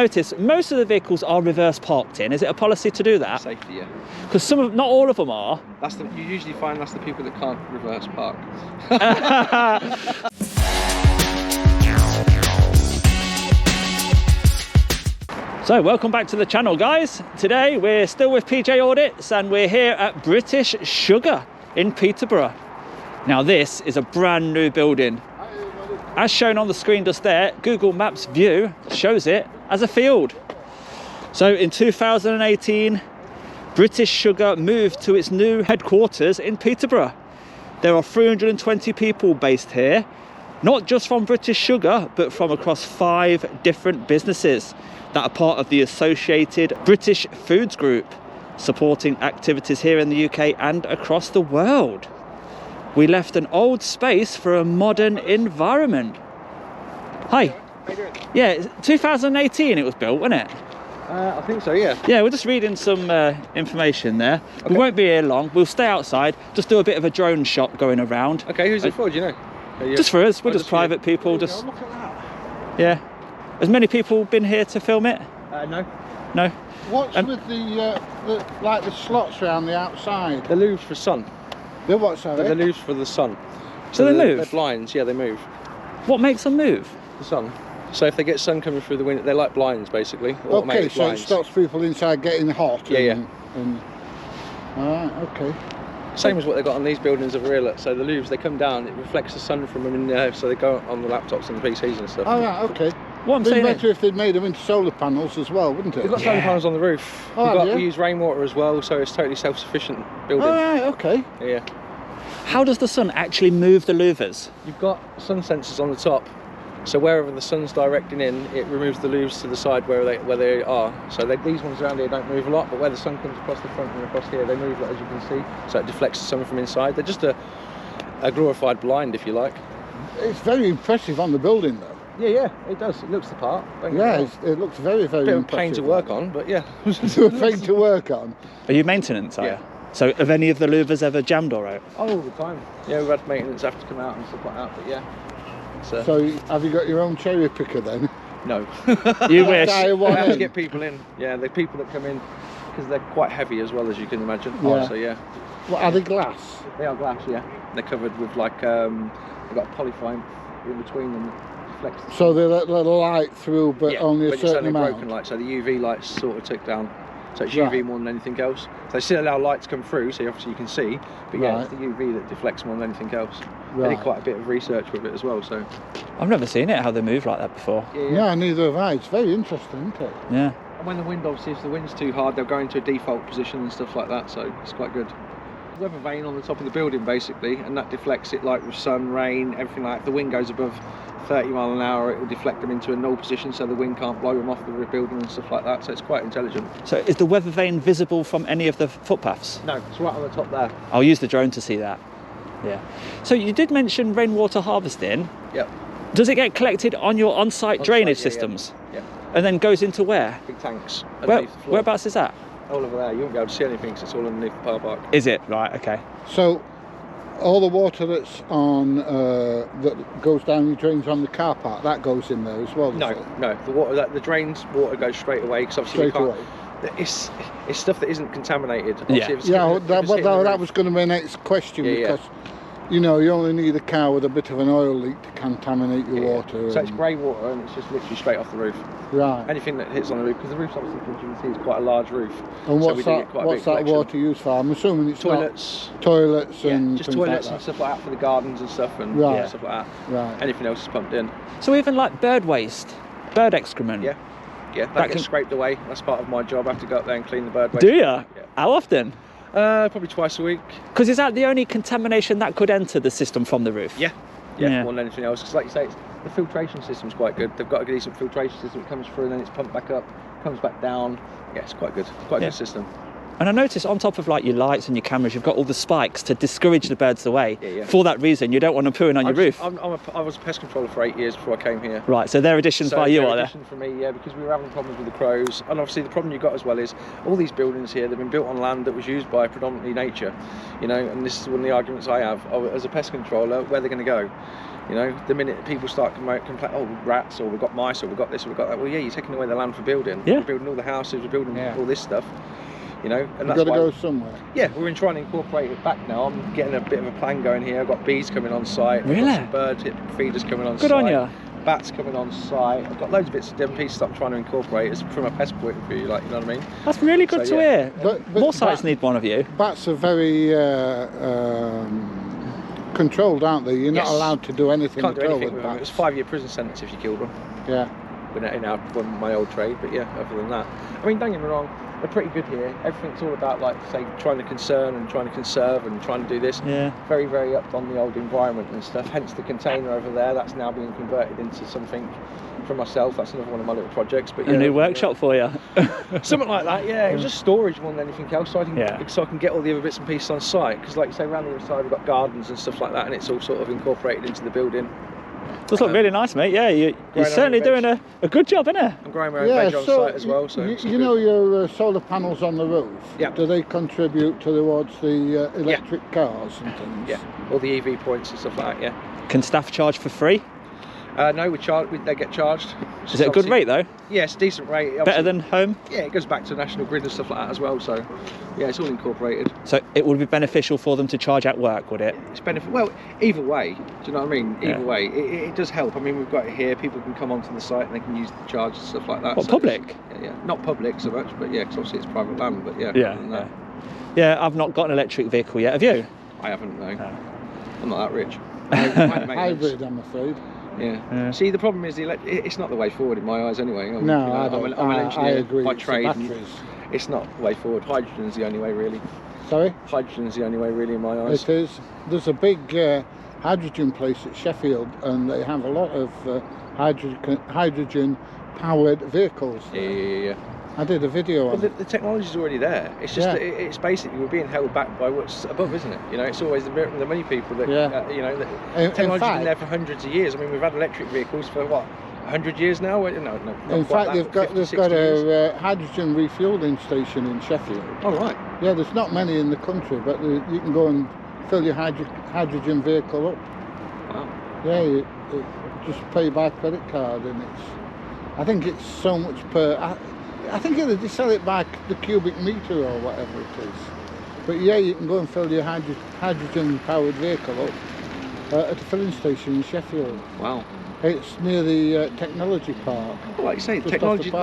Notice most of the vehicles are reverse parked in. Is it a policy to do that? Safety, yeah. Because not all of them are. You usually find that's the people that can't reverse park. So welcome back to the channel, guys. Today we're still with PJ Audits and we're here at British Sugar in Peterborough. Now this is a brand new building. As shown on the screen just there, Google Maps view shows it as a field. So in 2018, British Sugar moved to its new headquarters in Peterborough. There are 320 people based here, not just from British Sugar, but from across 5 different businesses that are part of the associated British Foods Group, supporting activities here in the UK and across the world. We left an old space for a modern environment. Hi. How you doing? Yeah, 2018 it was built, wasn't it? I think so, yeah. Yeah, we're just reading some information there. Okay. We won't be here long. We'll stay outside, just do a bit of a drone shot going around. Okay, who's it for, do you know? Just for us, we're just just private people. Just look at that. yeah. Has many people been here to film it? No. No. What's with the slots around the outside? The louvres for sun. The what, sorry? The louvres for the sun. So they move? They're blinds, yeah, they move. What makes them move? The sun. So if they get sun coming through the window, they're like blinds basically. Okay, Automatic so blinds. it stops people inside getting hot. Yeah, Alright, okay. Same as what they've got on these buildings over here. Look. So the louvres, they come down, it reflects the sun from them in there, so they go on the laptops and the PCs and stuff. Alright, okay. What I'm It'd be saying better if they'd made them into solar panels as well, wouldn't it? We've got solar panels on the roof. Oh, We use rainwater as well, so it's totally self-sufficient building. Alright, okay. Yeah. how does the sun actually move the louvers? You've got sun sensors on the top, so wherever the sun's directing in, it removes the louvers to the side where they are. So these ones around here don't move a lot, but where the sun comes across the front and across here, they move, as you can see. So it deflects the sun from inside. They're just a glorified blind, if you like. It's very impressive on the building, though. Yeah, it does. It looks the part. Yeah, it looks very, very bit of a impressive. pain to work on, but yeah. It's a pain to work on. Are you maintenance, are you? Yeah. So have any of the louvers ever jammed or out? Oh, all the time. Yeah, we've had maintenance have to come out and stuff like that, but yeah. So have you got your own cherry picker then? No. You wish. I We have to in. get people in. Yeah, the people that come in, because they're quite heavy as well, as you can imagine. Yeah. So yeah. What, are they glass? They are glass, yeah. They're covered with like, they've got polyfoam in between them. So they let the light through, but yeah, only a but certain it's only amount? broken light, so the UV light's sort of took down. So it's Right. UV more than anything else. So they still allow light to come through, so obviously you can see, but yeah, Right. it's the UV that deflects more than anything else. They Right. did quite a bit of research with it as well, so. I've never seen it, how they move like that before. Yeah, neither have I. It's very interesting, isn't it? Yeah. And when the wind, obviously, if the wind's too hard, they'll go into a default position and stuff like that, so it's quite good. Weather vane on the top of the building, basically, and that deflects it like with sun, rain, everything like that. If the wind goes above 30 mile an hour, it will deflect them into a null position, so the wind can't blow them off the building and stuff like that, so it's quite intelligent. So is the weather vane visible from any of the footpaths? No, it's right on the top there. I'll use the drone to see that. Yeah. So you did mention rainwater harvesting. Yep. Does it get collected on your on-site drainage yeah, systems? Yeah. And then goes into where? Big tanks Where underneath the floor. whereabouts is that? All over there. You won't be able to see anything because it's all underneath the power park. Is it? Right, okay. So all the water that's on, that goes down your drains on the car park, that goes in there as well? does it? No. The water, the drains water goes straight away because obviously Straight we away. can't. It's stuff that isn't contaminated. Yeah. Obviously, if it's Yeah, hitting the- if it's hitting the that roof- was going to be my next question, Yeah, yeah. because you know you only need a car with a bit of an oil leak to contaminate your Yeah. water. So it's and- grey water and it's just literally straight off the roof. right. Anything that hits on the roof, because the roof's obviously, as you can see, is quite a large roof. And so what's we do that? get quite a What's big that collection. water used for? I'm assuming it's Toilets. not toilets Yeah, and just things toilets like and that. stuff like that for the gardens and stuff and Right. yeah, stuff like that. Right. Anything else is pumped in. So even like bird waste, bird excrement? Yeah. Yeah, that, That gets can- scraped away. That's part of my job. I have to go up there and clean the bird waste. Do you? Yeah. How often? Probably twice a week. Because is that the only contamination that could enter the system from the roof? Yeah, Yeah. more than anything else. Because like you say, the filtration system's quite good. They've got a decent filtration system. It comes through and then it's pumped back up, comes back down. Yeah, it's quite good. Quite a Yeah. good system. And I noticed on top of like your lights and your cameras, you've got all the spikes to discourage the birds away. Yeah. For that reason, you don't want them pooing on your roof. I was a pest controller for 8 years before I came here. Right, so they're additions by you, are they? Addition for me, yeah, because we were having problems with the crows. And obviously the problem you've got as well is all these buildings here, they've been built on land that was used by predominantly nature, you know, and this is one of the arguments I have as a pest controller, where they're going to go. You know, the minute people start complaining, oh, rats, or we've got mice, or we've got this, or we've got that, well, yeah, you're taking away the land for building. Yeah. We're building all the houses, we're building all this stuff. You know, and You've that's got to go somewhere. Yeah, we're trying to incorporate it back now. I'm getting a bit of a plan going here. I've got bees coming on site. Really? I've got some bird feeders coming on site. Good on you. Bats coming on site. I've got loads of bits of different pieces that I'm trying to incorporate from a pest point of view, like, you know what I mean? That's really good to hear. But More sites need one of you. Bats are very controlled, aren't they? You're not allowed to do anything Can't do at all anything with with them. bats. It was 5-year prison sentence if you killed one. Yeah. In my old trade, but yeah, other than that. I mean, don't get me wrong, we're pretty good here. Everything's all about, like, say, trying to concern and trying to conserve and trying to do this. Yeah. Very, very up on the old environment and stuff. Hence the container over there, that's now being converted into something for myself. That's another one of my little projects. But yeah, A new workshop for you. something like that, yeah. It was just storage more than anything else, so I can get all the other bits and pieces on site. Because, like you say, around the other side we've got gardens and stuff like that, and it's all sort of incorporated into the building. Does look really nice, mate. Yeah, you're certainly doing a good job, innit? I'm growing my own veg on site as well. So you know your solar panels on the roof? Yeah. Do they contribute towards the electric cars and things? Yeah, all the EV points and stuff like that, yeah. Can staff charge for free? No, they get charged. Is it a good rate though? Yeah, it's a decent rate. Better than home? Yeah, it goes back to National Grid and stuff like that as well, so yeah, it's all incorporated. So it would be beneficial for them to charge at work, would it? It's well, either way, do you know what I mean? Either way, it does help. I mean, we've got it here, people can come onto the site and they can use the charge and stuff like that. What, so public? Yeah, not public so much, but yeah, because obviously it's private land, but yeah. Yeah, I've not got an electric vehicle yet, have you? I haven't, no. I'm not that rich. Hybrid, I'm afraid. Yeah. See, the problem is it's not the way forward in my eyes anyway. I'm an engineer by trade. It's not the way forward. Hydrogen's the only way, really. Sorry? Hydrogen's the only way, really, in my eyes. It is. There's a big hydrogen place at Sheffield, and they have a lot of hydrogen-powered vehicles. Yeah. I did a video on it. The technology's already there. It's just that it's basically we're being held back by what's above, isn't it? You know, it's always the money people that you know. Technology's been there for hundreds of years. I mean, we've had electric vehicles for what, 100 years now? No. In fact, they've got a hydrogen refueling station in Sheffield. Oh right. Yeah, there's not many in the country, but you can go and fill your hydrogen vehicle up. Wow. Yeah, you just pay by credit card, and I think it's so much per. I think they sell it by the cubic meter or whatever it is. But yeah, you can go and fill your hydrogen-powered vehicle up at a filling station in Sheffield. Wow. It's near the technology park. Well, like you say, the technology's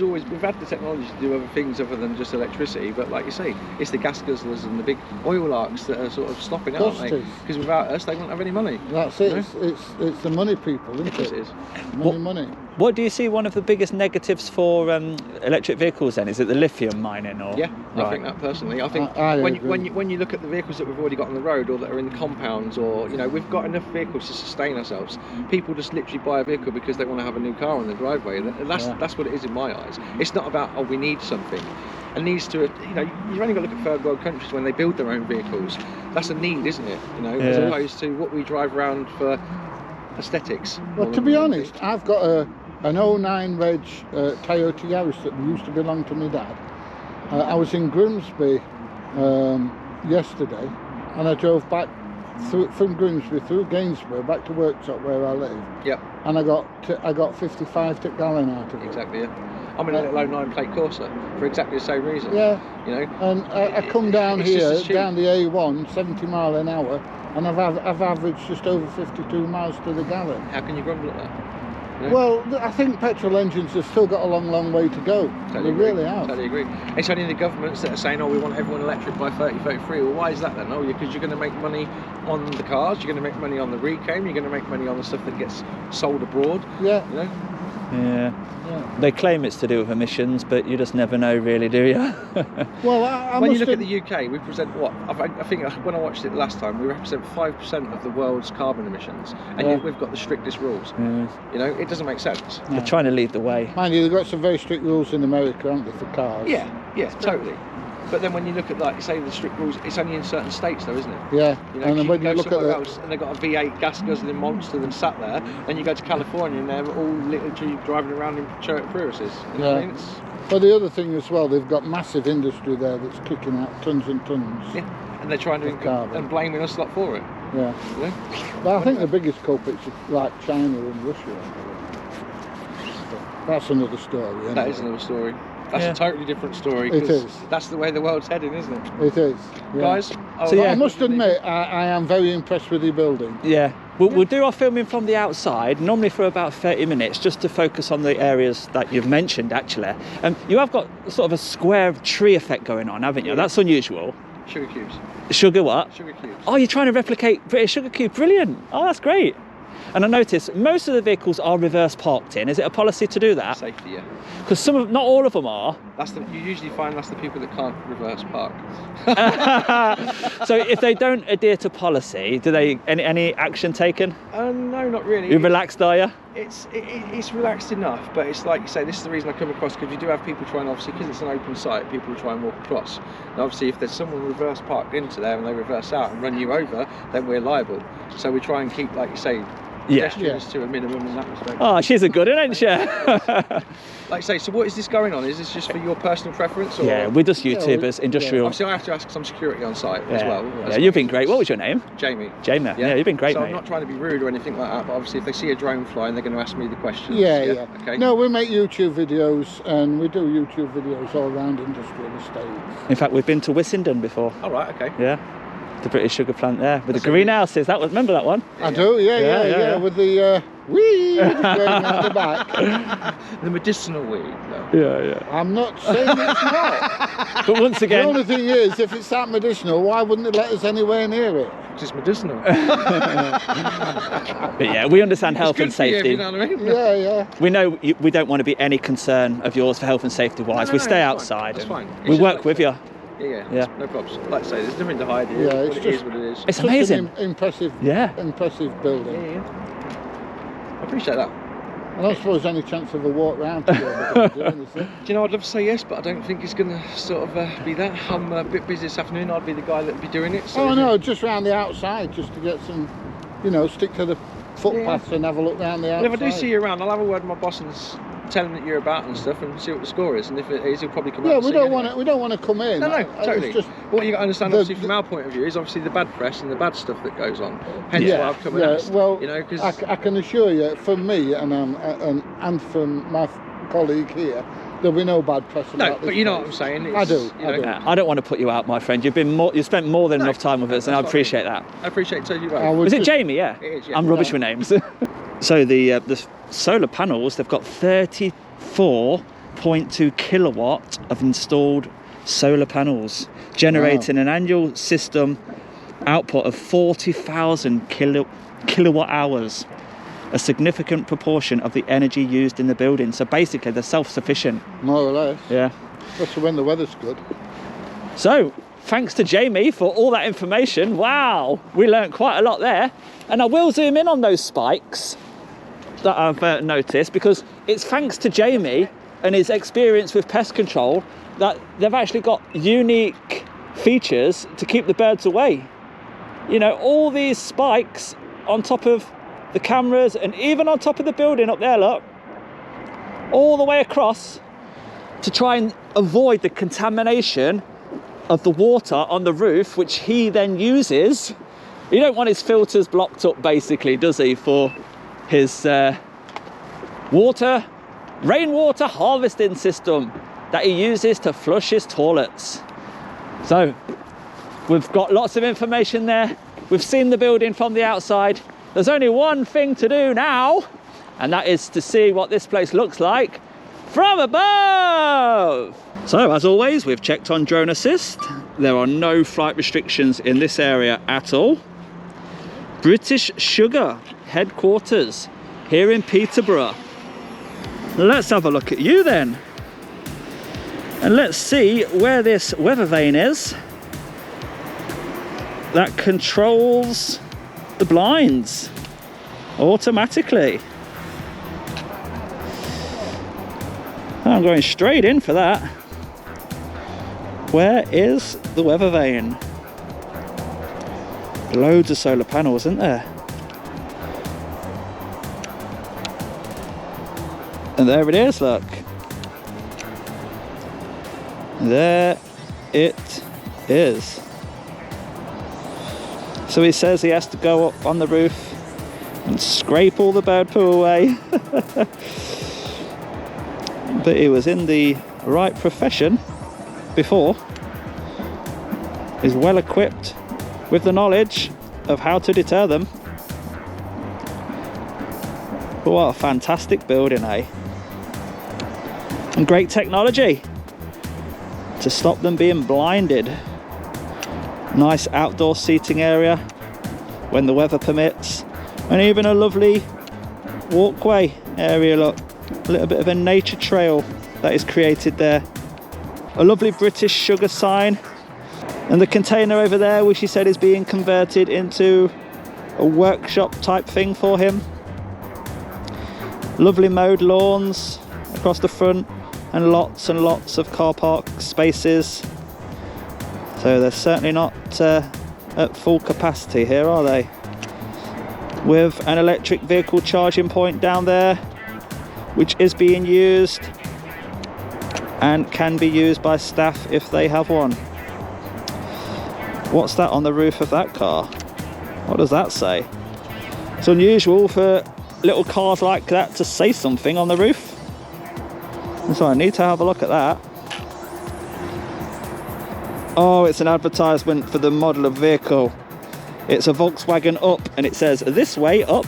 always, we've had the technology to do other things other than just electricity, but like you say, it's the gas guzzlers and the big oil arcs that are sort of stopping, aren't they? Because without us, they won't have any money. That's it. It's the money people, isn't it? It is. Money. What do you see one of the biggest negatives for electric vehicles then? Is it the lithium mining? Or? Yeah, I think that personally. I think when you look at the vehicles that we've already got on the road or that are in the compounds, or, you know, we've got enough vehicles to sustain ourselves. People just literally buy a vehicle because they want to have a new car on the driveway. That's what it is in my eyes. It's not about, oh, we need something. And needs to, you know, you've only got to look at third world countries when they build their own vehicles. That's a need, isn't it? You know, as opposed to what we drive around for aesthetics. Well, to be honest, I've got an 09 reg Toyota Yaris that used to belong to my dad. I was in Grimsby yesterday, and I drove back from Grimsby through Gainsborough back to Worktop where I live. Yep. And I got 55 to gallon out of it. Exactly. Yeah. I'm in a little 09 plate Corsa for exactly the same reason. Yeah. You know. And I come down here down the A1, 70 mile an hour, and I've averaged just over 52 miles to the gallon. How can you grumble at that? Yeah. Well, I think petrol engines have still got a long way to go. Totally agree. Really have. Totally agree. It's only the governments that are saying, oh, we want everyone electric by 2033. Well, why is that then? Oh, because you're going to make money on the cars, you're going to make money on the reclaim, you're going to make money on the stuff that gets sold abroad. Yeah. You know? Yeah. They claim it's to do with emissions, but you just never know, really, do you? Well, when you look at the UK, we present what? I think when I watched it last time, we represent 5% of the world's carbon emissions, and yet we've got the strictest rules. You know, it doesn't make sense. They're trying to lead the way. Mind you, they've got some very strict rules in America, haven't they, for cars? Yeah, totally. But then when you look at, like, say, the strict rules, it's only in certain states, though, isn't it? Yeah. You know, And then when you go look at somewhere the, else and they've got a V8 gas guzzling monster them sat there, and you go to California and they're all literally driving around in Toyota Priuses. You know what I mean? Well, the other thing as well, they've got massive industry there that's kicking out tons and tons. Yeah. And they're trying to and blaming us lot for it. Yeah. You know? But I think the biggest culprits are like China and Russia. That's another story. Anyway. That is another story. That's a totally different story. It is. That's the way the world's heading, isn't it? It is. Yeah. Guys, So, yeah. I must admit, I am very impressed with your building. Yeah. We'll do our filming from the outside, normally for about 30 minutes, just to focus on the areas that you've mentioned, actually. You have got sort of a square tree effect going on, haven't you? That's unusual. Sugar cubes. Sugar what? Sugar cubes. Oh, you're trying to replicate British Sugar Cube. Brilliant. Oh, that's great. And I noticed most of the vehicles are reverse parked in. Is it a policy to do that? Safety, yeah. Because not all of them are. You usually find that's the people that can't reverse park. So if they don't adhere to policy, do they any action taken? No, not really. You relaxed, are you? It's relaxed enough, but it's like you say, this is the reason I come across, because you do have people trying, obviously, because it's an open site, people will try and walk across. And obviously, if there's someone reverse parked into there and they reverse out and run you over, then we're liable. So we try and keep, like you say, pedestrians to a minimum in that respect. Oh, she's a good one, isn't she? Like I say, so what is this going on? Is this just for your personal preference? Or? Yeah, we're just YouTubers, industrial. Obviously, I have to ask because I'm security on site as well. Yeah, you've been great. What was your name? Jamie. Jamie. Yeah, you've been great, so mate. I'm not trying to be rude or anything like that, but obviously if they see a drone flying, they're going to ask me the questions. Yeah. Okay. No, we make YouTube videos, and we do YouTube videos all around industrial estates. In fact, we've been to Wissenden before. All right, okay. Yeah. The British sugar plant there with the greenhouses. Remember that one? I do, yeah. With the weed going out the back. The medicinal weed, though. Yeah. I'm not saying it's not. But once again, the only thing is, if it's that medicinal, why wouldn't they let us anywhere near it? It's just medicinal. but yeah, we understand health and It's good for you, safety. you know what I mean? Yeah. We know we don't want to be any concern of yours for health and safety wise. We stay outside. That's fine. We work with you. Yeah. No problems. Like I say, there's nothing to hide here. Yeah, it's It just- is what it is. It's Such amazing. an impressive building. Yeah. I appreciate that. I don't suppose any chance of a walk round to do anything. Do you know, I'd love to say yes, but I don't think it's going to sort of be that. I'm a bit busy this afternoon. I'd be the guy that would be doing it. So No, just round the outside, just to get some, stick to the footpaths and have a look round the outside. Well, if I do see you around, I'll have a word with my boss and tell him that you're about and stuff, and see what the score is. And if it is, he'll probably come out. Yeah, and we see don't you want to. We don't want to come in. No, totally. It's just but what you got to understand, obviously, from our point of view, is obviously the bad press and the bad stuff that goes on. Hence why I've come and asked. Well, because I can assure you, from me and from my colleague here, there'll be no bad press about this. But you know place. what I'm saying. I do. Yeah, I don't want to put you out, my friend. You spent more than enough time with us, and I appreciate that. I appreciate you both. Was it Jamie? Yeah. It is, yeah. I'm rubbish with names. So the solar panels, they've got 34.2 kilowatt of installed solar panels, generating an annual system output of 40,000 kilowatt hours, a significant proportion of the energy used in the building. So basically, they're self-sufficient. More or less. Yeah. Especially when the weather's good. So, thanks to Jamie for all that information. Wow, we learnt quite a lot there. And I will zoom in on those spikes that I've noticed, because it's thanks to Jamie and his experience with pest control that they've actually got unique features to keep the birds away. All these spikes on top of the cameras and even on top of the building up there, look, all the way across to try and avoid the contamination of the water on the roof, which he then uses. He don't want his filters blocked up, basically, does he, for his rainwater harvesting system that he uses to flush his toilets. So we've got lots of information there. We've seen the building from the outside. There's only one thing to do now, and that is to see what this place looks like from above. So as always, we've checked on drone assist. There are no flight restrictions in this area at all. British Sugar headquarters here in Peterborough. Let's have a look at you then, and let's see where this weather vane is that controls the blinds automatically. I'm going straight in for that. where is the weather vane? Loads of solar panels, isn't there? And there it is, look. There it is. So he says he has to go up on the roof and scrape all the bird poo away. But he was in the right profession before. He's well equipped with the knowledge of how to deter them. But what a fantastic building, eh? And great technology to stop them being blinded. Nice outdoor seating area when the weather permits, and even a lovely walkway area, look, a little bit of a nature trail that is created there. A lovely British Sugar sign, and the container over there, which he said is being converted into a workshop type thing for him. Lovely mowed lawns across the front, and lots of car park spaces. So they're certainly not at full capacity here, are they? With an electric vehicle charging point down there, which is being used and can be used by staff if they have one. What's that on the roof of that car? What does that say? It's unusual for little cars like that to say something on the roof. So I need to have a look at that. Oh, it's an advertisement for the model of vehicle. It's a Volkswagen Up, and it says, "This way up."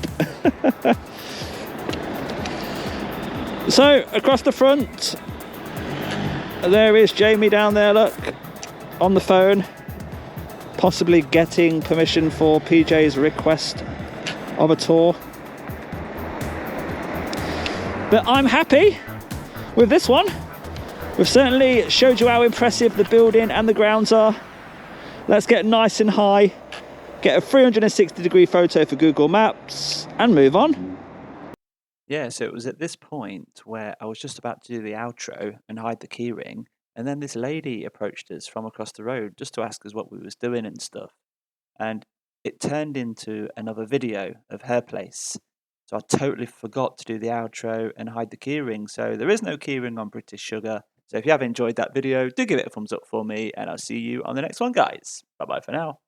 So, across the front, there is Jamie down there, look, on the phone, possibly getting permission for PJ's request of a tour. But I'm happy with this one. We've certainly showed you how impressive the building and the grounds are. Let's get nice and high, get a 360-degree photo for Google Maps, and move on. Yeah, so it was at this point where I was just about to do the outro and hide the keyring, and then this lady approached us from across the road just to ask us what we was doing and stuff. And it turned into another video of her place. So I totally forgot to do the outro and hide the keyring. So there is no keyring on British Sugar. So if you have enjoyed that video, do give it a thumbs up for me, and I'll see you on the next one, guys. Bye-bye for now.